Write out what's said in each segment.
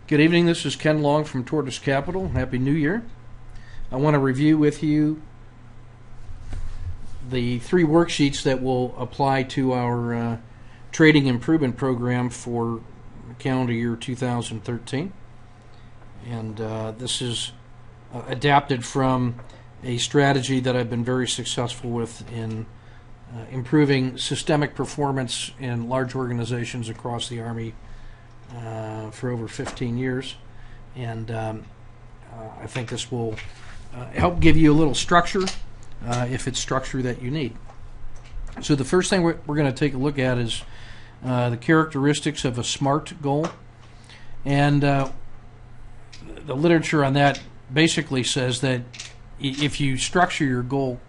Good evening, this is Ken Long from Tortoise Capital. Happy New Year. I want to review with you the 3 worksheets that will apply to our trading improvement program for calendar year 2013. And this is adapted from a strategy that I've been very successful with in improving systemic performance in large organizations across the Army for over 15 years, and I think this will help give you a little structure if it's structure that you need. So the first thing we're going to take a look at is the characteristics of a SMART goal, and the literature on that basically says that if you structure your goal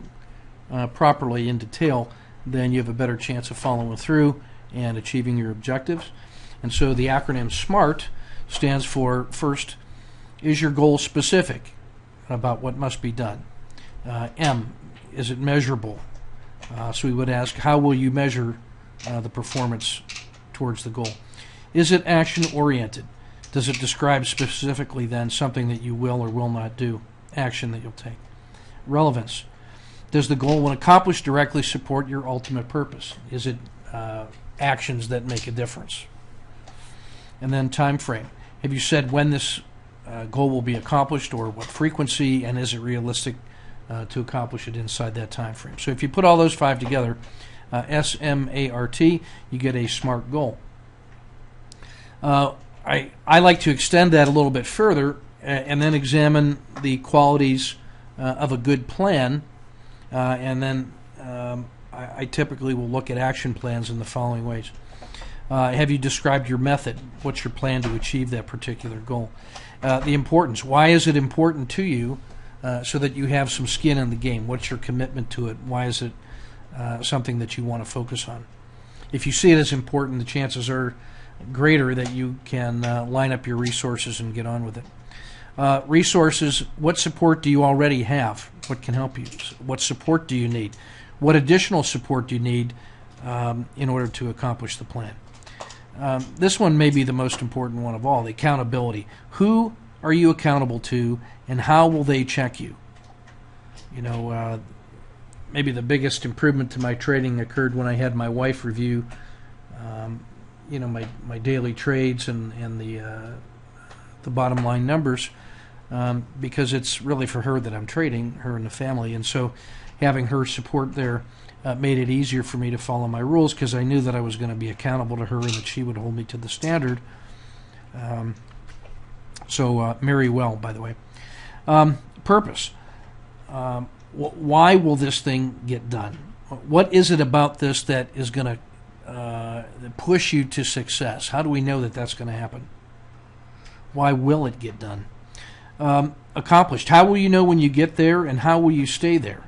properly in detail, then you have a better chance of following through and achieving your objectives. And so the acronym SMART stands for, first, is your goal specific about what must be done? M, is it measurable? So we would ask, how will you measure the performance towards the goal? Is it action oriented? Does it describe specifically then something that you will or will not do, action that you'll take? Relevance. Does the goal, when accomplished, directly support your ultimate purpose? Is it actions that make a difference? And then time frame. Have you said when this goal will be accomplished, or what frequency, and is it realistic to accomplish it inside that time frame? So if you put all those 5 together, S-M-A-R-T, you get a SMART goal. I like to extend that a little bit further and then examine the qualities of a good plan, and then I typically will look at action plans in the following ways. Have you described your method? What's your plan to achieve that particular goal? The importance. Why is it important to you so that you have some skin in the game? What's your commitment to it? Why is it something that you want to focus on? If you see it as important, the chances are greater that you can line up your resources and get on with it. Resources. What support do you already have? What can help you? What support do you need? What additional support do you need in order to accomplish the plan? This one may be the most important one of all, the accountability. Who are you accountable to, and how will they check you? You know, maybe the biggest improvement to my trading occurred when I had my wife review, my daily trades and the bottom line numbers, because it's really for her that I'm trading, her and the family, and so having her support there made it easier for me to follow my rules, because I knew that I was going to be accountable to her and that she would hold me to the standard. So marry well, by the way. Purpose. Why will this thing get done? What is it about this that is going to push you to success? How do we know that that's going to happen? Why will it get done? Accomplished. How will you know when you get there, and how will you stay there?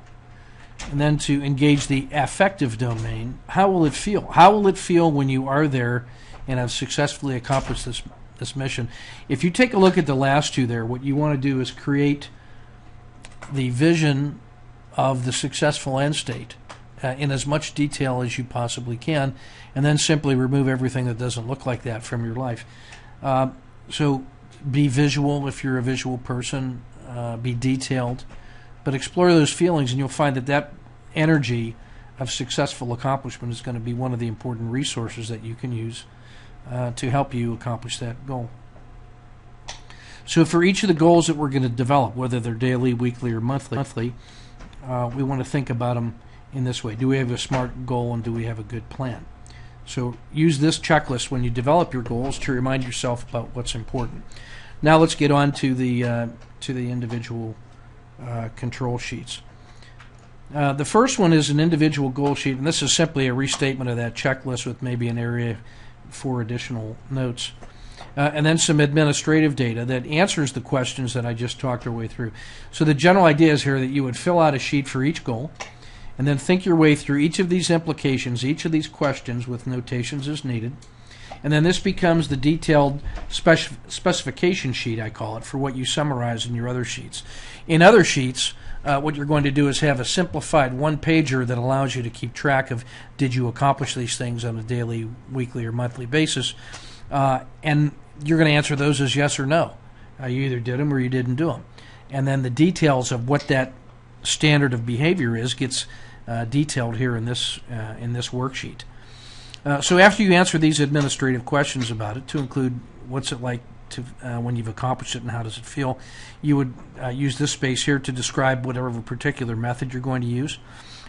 And then to engage the affective domain, how will it feel? How will it feel when you are there and have successfully accomplished this mission? If you take a look at the last 2 there, what you want to do is create the vision of the successful end state in as much detail as you possibly can, and then simply remove everything that doesn't look like that from your life. So be visual if you're a visual person, be detailed, but explore those feelings, and you'll find that energy of successful accomplishment is going to be one of the important resources that you can use to help you accomplish that goal. So for each of the goals that we're going to develop, whether they're daily, weekly, or monthly, we want to think about them in this way. Do we have a SMART goal, and do we have a good plan? So use this checklist when you develop your goals to remind yourself about what's important. Now let's get on to the individual control sheets. The first one is an individual goal sheet, and this is simply a restatement of that checklist with maybe an area for additional notes. And then some administrative data that answers the questions that I just talked our way through. So the general idea is here that you would fill out a sheet for each goal, and then think your way through each of these implications, each of these questions with notations as needed. And then this becomes the detailed specification sheet, I call it, for what you summarize in your other sheets. In other sheets, what you're going to do is have a simplified one-pager that allows you to keep track of, did you accomplish these things on a daily, weekly, or monthly basis. And you're going to answer those as yes or no. You either did them or you didn't do them. And then the details of what that standard of behavior is gets detailed here in this worksheet. So after you answer these administrative questions about it, to include what's it like to when you've accomplished it and how does it feel, you would use this space here to describe whatever particular method you're going to use.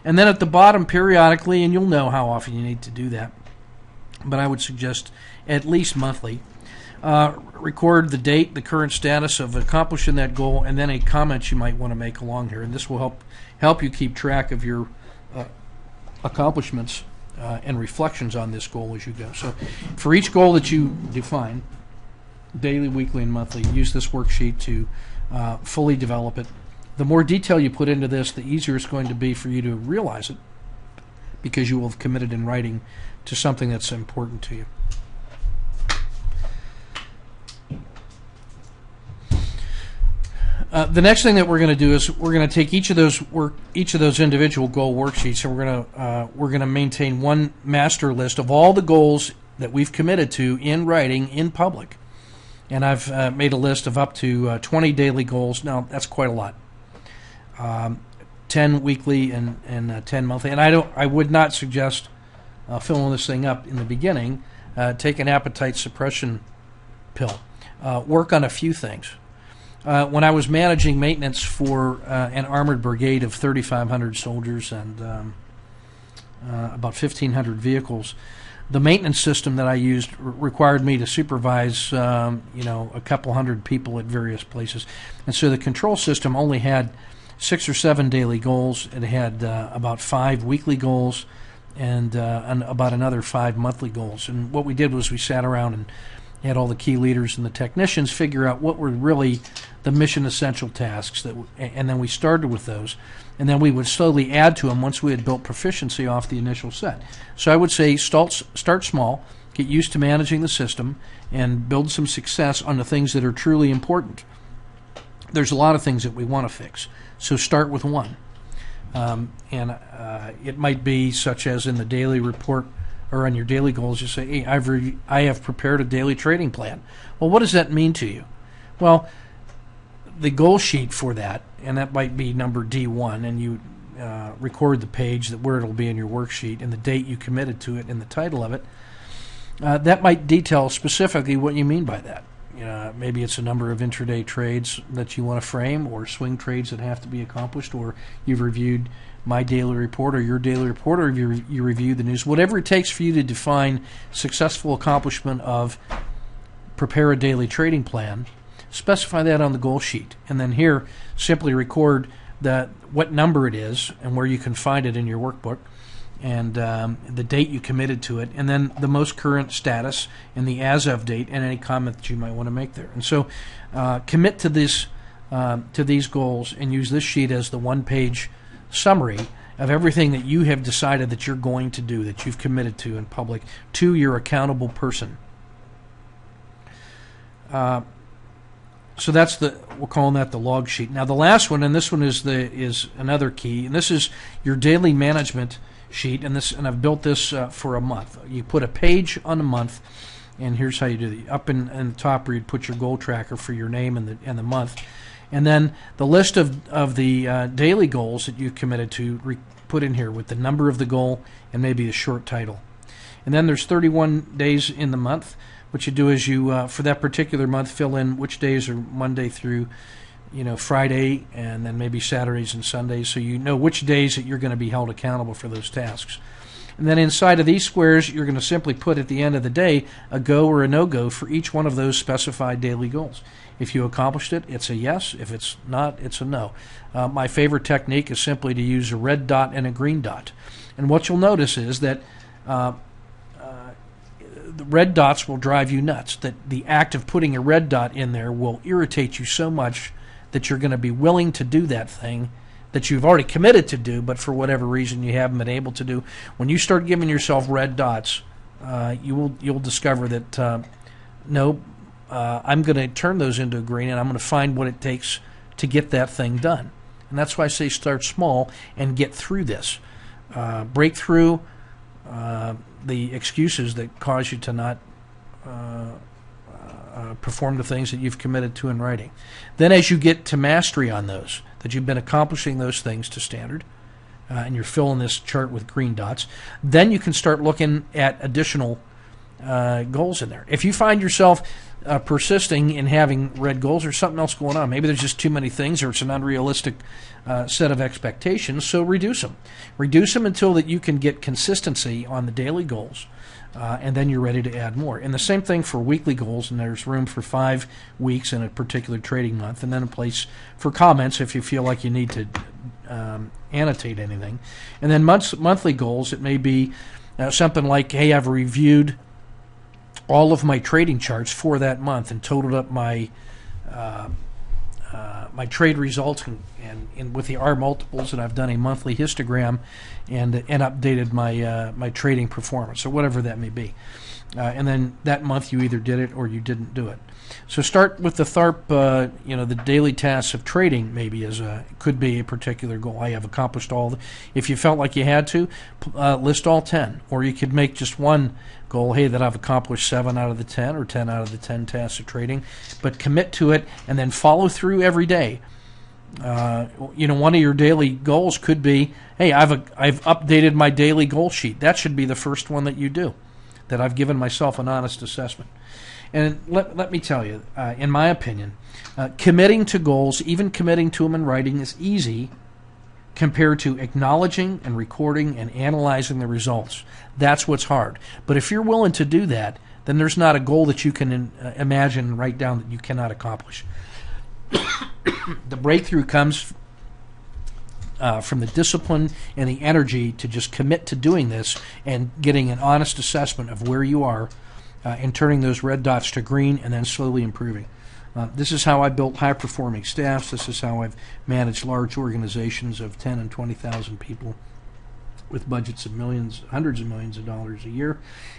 And then at the bottom, periodically, and you'll know how often you need to do that, but I would suggest at least monthly, record the date, the current status of accomplishing that goal, and then a comment you might want to make along here. And this will help you keep track of your accomplishments and reflections on this goal as you go. So for each goal that you define, daily, weekly, and monthly, use this worksheet to fully develop it. The more detail you put into this, the easier it's going to be for you to realize it, because you will have committed in writing to something that's important to you. The next thing that we're going to do is we're going to take each of those individual goal worksheets, and we're going to maintain one master list of all the goals that we've committed to in writing in public. And I've made a list of up to 20 daily goals. Now that's quite a lot. 10 weekly and 10 monthly. And I would not suggest filling this thing up in the beginning. Take an appetite suppression pill. Work on a few things. When I was managing maintenance for an armored brigade of 3,500 soldiers and about 1,500 vehicles, the maintenance system that I used required me to supervise, a couple hundred people at various places, and so the control system only had 6 or 7 daily goals. It had about 5 weekly goals and about another 5 monthly goals. And what we did was we sat around and had all the key leaders and the technicians figure out what were really the mission essential tasks, and then we started with those, and then we would slowly add to them once we had built proficiency off the initial set. So I would say start small, get used to managing the system, and build some success on the things that are truly important. There's a lot of things that we want to fix, so start with one. It might be such as in the daily report or on your daily goals, you say, hey, I have prepared a daily trading plan. Well, what does that mean to you? Well, the goal sheet for that, and that might be number D1, and you record the page where it'll be in your worksheet and the date you committed to it and the title of it. That might detail specifically what you mean by that. Maybe it's a number of intraday trades that you want to frame, or swing trades that have to be accomplished, or you've reviewed my daily report or your daily report, or you review the news. Whatever it takes for you to define successful accomplishment of prepare a daily trading plan, specify that on the goal sheet. And then here, simply record what number it is and where you can find it in your workbook, and the date you committed to it, and then the most current status and the as of date, and any comment that you might want to make there. And so commit to these goals and use this sheet as the one-page summary of everything that you have decided that you're going to do, that you've committed to in public, to your accountable person. So that's we're calling that the log sheet. Now the last one, and this one is another key, and this is your daily management sheet, and I've built this for a month. You put a page on a month, and here's how you do it. Up in the top where you'd put your goal tracker for your name and the month, and then the list of the daily goals that you've committed to put in here with the number of the goal and maybe a short title. And then there's 31 days in the month. What you do is you, for that particular month, fill in which days are Monday through, Friday, and then maybe Saturdays and Sundays, so you know which days that you're going to be held accountable for those tasks. And then inside of these squares, you're going to simply put at the end of the day a go or a no-go for each one of those specified daily goals. If you accomplished it, it's a yes. If it's not, it's a no. My favorite technique is simply to use a red dot and a green dot. And what you'll notice is that the red dots will drive you nuts, that the act of putting a red dot in there will irritate you so much that you're going to be willing to do that thing that you've already committed to do, but for whatever reason you haven't been able to do. When you start giving yourself red dots, you'll discover that I'm going to turn those into a green, and I'm going to find what it takes to get that thing done. And that's why I say start small and get through this. Break through the excuses that cause you to not perform the things that you've committed to in writing. Then as you get to mastery on those, that you've been accomplishing those things to standard, and you're filling this chart with green dots, then you can start looking at additional goals in there. If you find yourself persisting in having red goals, there's something else going on. Maybe there's just too many things, or it's an unrealistic set of expectations, so reduce them. Reduce them until that you can get consistency on the daily goals, and then you're ready to add more. And the same thing for weekly goals, and there's room for 5 weeks in a particular trading month, and then a place for comments if you feel like you need to annotate anything. And then monthly goals, it may be something like, hey, I've reviewed all of my trading charts for that month and totaled up my my trade results and with the R multiples, and I've done a monthly histogram and updated my trading performance, or whatever that may be. And then that month you either did it or you didn't do it. So start with the THARP, the daily tasks of trading maybe could be a particular goal. I have accomplished all. If you felt like you had to, list all 10. Or you could make just one goal, hey, that I've accomplished 7 out of the 10 or 10 out of the 10 tasks of trading. But commit to it and then follow through every day. One of your daily goals could be, hey, I've updated my daily goal sheet. That should be the first one that you do, that I've given myself an honest assessment. And let me tell you, in my opinion, committing to goals, even committing to them in writing, is easy compared to acknowledging and recording and analyzing the results. That's what's hard. But if you're willing to do that, then there's not a goal that you can imagine and write down that you cannot accomplish. The breakthrough comes from the discipline and the energy to just commit to doing this and getting an honest assessment of where you are and turning those red dots to green and then slowly improving. This is how I built high-performing staffs. This is how I've managed large organizations of 10 and 20,000 people with budgets of millions, hundreds of millions of dollars a year.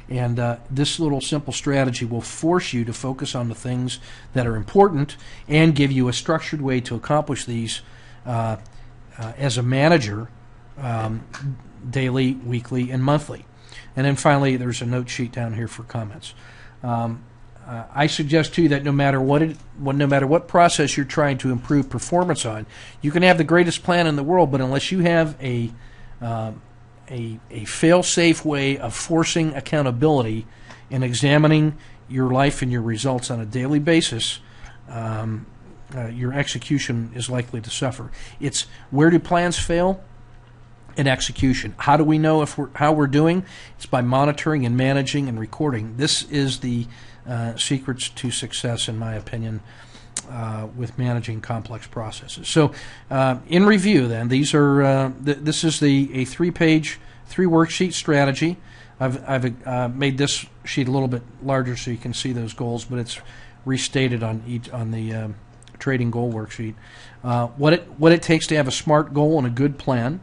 And this little simple strategy will force you to focus on the things that are important and give you a structured way to accomplish these as a manager, daily, weekly, and monthly. And then finally, there's a note sheet down here for comments. I suggest too that no matter what process you're trying to improve performance on, you can have the greatest plan in the world, but unless you have a fail-safe way of forcing accountability and examining your life and your results on a daily basis, your execution is likely to suffer. It's where do plans fail? In execution. How do we know how we're doing? It's by monitoring and managing and recording. This is the secrets to success, in my opinion, with managing complex processes. So, in review, then, these are this is a 3-page, 3-worksheet strategy. I've made this sheet a little bit larger so you can see those goals, but it's restated on the trading goal worksheet. What it takes to have a SMART goal and a good plan.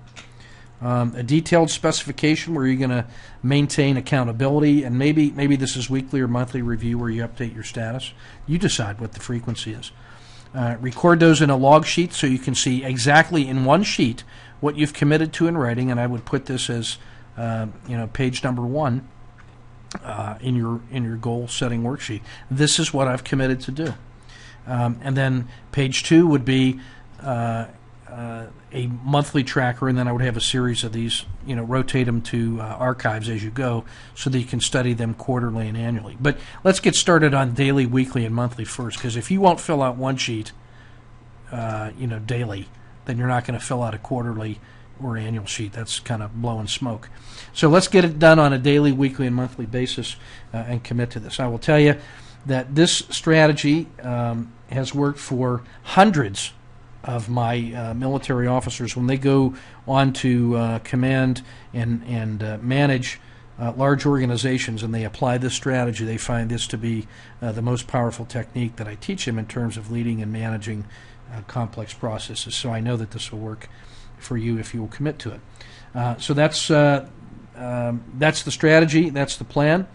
A detailed specification where you're going to maintain accountability, and maybe this is weekly or monthly review where you update your status. You decide what the frequency is. Record those in a log sheet so you can see exactly in one sheet what you've committed to in writing, and I would put this as page number 1 in your goal setting worksheet. This is what I've committed to do. And then page 2 would be a monthly tracker, and then I would have a series of these, rotate them to archives as you go so that you can study them quarterly and annually. But let's get started on daily, weekly, and monthly first, because if you won't fill out one sheet, daily, then you're not going to fill out a quarterly or annual sheet. That's kind of blowing smoke. So let's get it done on a daily, weekly, and monthly basis and commit to this. I will tell you that this strategy has worked for hundreds of my military officers when they go on to command and manage large organizations, and they apply this strategy. They find this to be the most powerful technique that I teach them in terms of leading and managing complex processes. So I know that this will work for you if you will commit to it. So that's the strategy. That's the plan.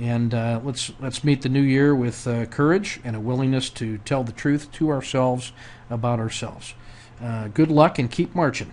And let's meet the new year with courage and a willingness to tell the truth to ourselves about ourselves. Good luck and keep marching.